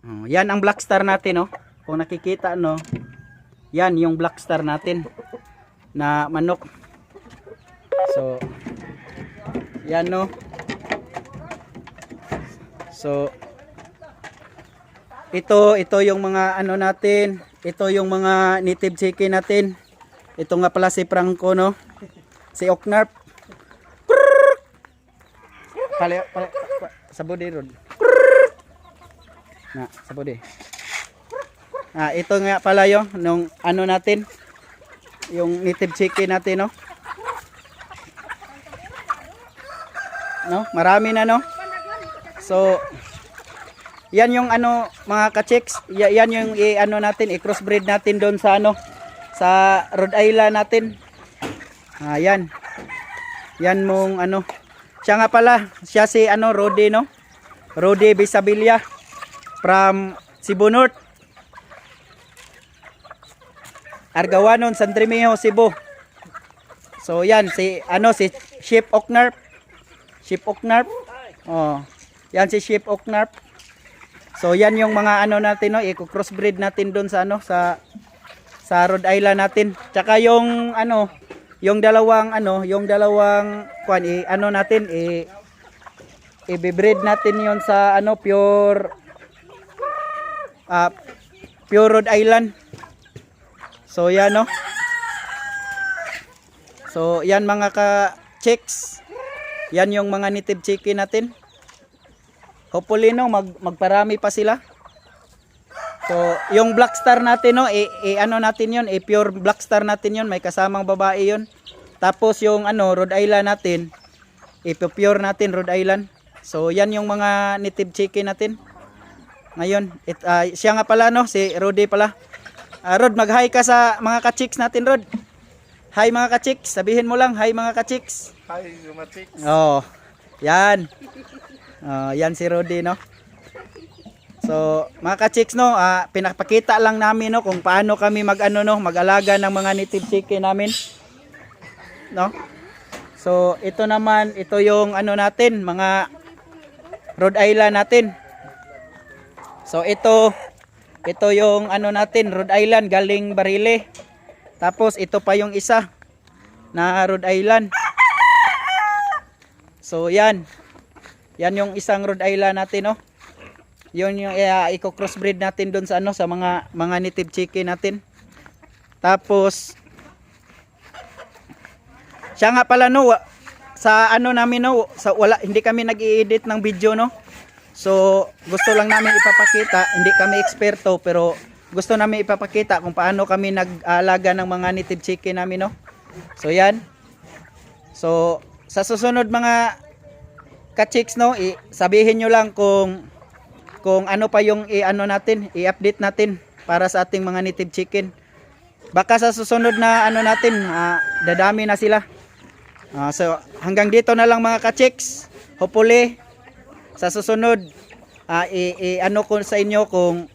Oh, yan ang black star natin, no. Kung nakikita, no. Yan yung black star natin na manok. So yan, no. So ito yung mga ano natin, ito yung mga native chicken natin. Ito nga pala si Franco, no. Si Oknarp. Pala sabudi rod. Na, sabudi. Ito nga pala yung nung ano natin, yung native chicken natin, no. No, marami na, no. So yan yung ano mga ka-chicks, yan yung ano natin, i-crossbreed natin doon sa ano, sa Rhode Island natin. Yan. Yan mong ano. Siya nga pala, siya si ano, Rodi, no. Rodi Bisabilia from Cebu North. Argawanon, San Trimijo, Cebu. So yan si ano, si Chef Oknarp. Chef Oknarp. Oh. Yan si Chef Oknarp. So yan yung mga ano natin, no, i-crossbreed natin doon sa ano, sa Rhode Island natin. Tsaka yung ano, yung dalawang kwan, ano natin, i-breed natin yon sa ano, pure Rhode Island. So yan, no. So yan mga ka-chicks. Yan yung mga native chicken natin. Hopefully, no, magparami pa sila. So yung black star natin, no, ano natin yon, pure black star natin yon, may kasamang babae yon. Tapos yung ano, Rhode Island natin, pure natin Rhode Island. So yan yung mga native chicken natin. Ngayon, siya nga pala, no, si Rodi pala. Rod, mag-hi ka sa mga ka-chicks natin, Rod. Hi mga ka-chicks, sabihin mo lang, hi mga ka-chicks. Hi mga chicks. Oh, yan. Yan si Rodi, no. So mga ka-chicks, no, pinapakita lang namin, no, kung paano kami mag-ano, no, mag-alaga ng mga native chicken namin, no. So ito naman, ito yung ano natin, mga Rhode Island natin. So ito yung ano natin, Rhode Island galing Barile. Tapos ito pa yung isa na Rhode Island. So yan. Yan yung isang Rhode Island natin, no. Yun yung i-crossbreed natin doon sa ano, sa mga native chicken natin. Tapos siya nga pala, no, sa ano namin, no, sa hindi kami nag-i-edit ng video, no. So gusto lang namin ipapakita, hindi kami eksperto, pero gusto namin ipapakita kung paano kami nag-aalaga ng mga native chicken namin, no. So yan. So sa susunod mga ka-chicks, no, sabihin nyo lang kung ano pa yung ano natin, i-update natin para sa ating mga native chicken. Baka sa susunod na ano natin, dadami na sila. So hanggang dito na lang mga ka-chicks. Hopefully sa susunod ano ko sa inyo kung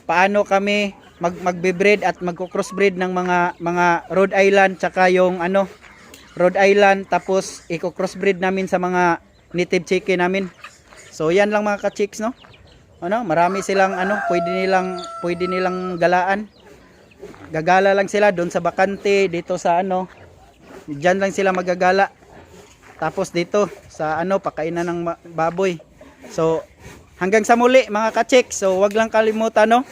paano kami magbe-breed at magko-crossbreed ng mga Rhode Island, tsaka yung ano, Rhode Island, tapos i-crossbreed namin sa mga native chicken namin. So yan lang mga ka-chicks, no. Ano, marami silang ano, pwede nilang galaan. Gagala lang sila doon sa bakante, dito sa ano, diyan lang sila magagala. Tapos dito sa ano, pakainan ng baboy. So hanggang sa muli mga ka-chicks. So wag lang kalimutan, no,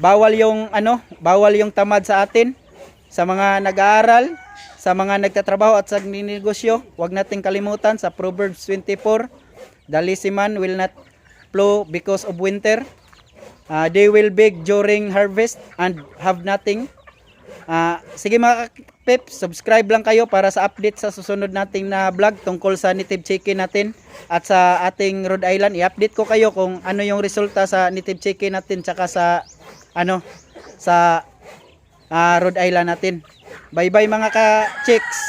bawal yung ano, bawal yung tamad sa atin, sa mga nag-aaral, sa mga nagtatrabaho at sa negosyo. Wag nating kalimutan sa Proverbs 24, the lazy man will not plow because of winter. They will beg during harvest and have nothing. Sige mga pips, subscribe lang kayo para sa update sa susunod nating na vlog tungkol sa native chicken natin at sa ating Rhode Island. I-update ko kayo kung ano yung resulta sa native chicken natin tsaka sa ano, sa Rhode Island natin. Bye bye mga ka-chicks.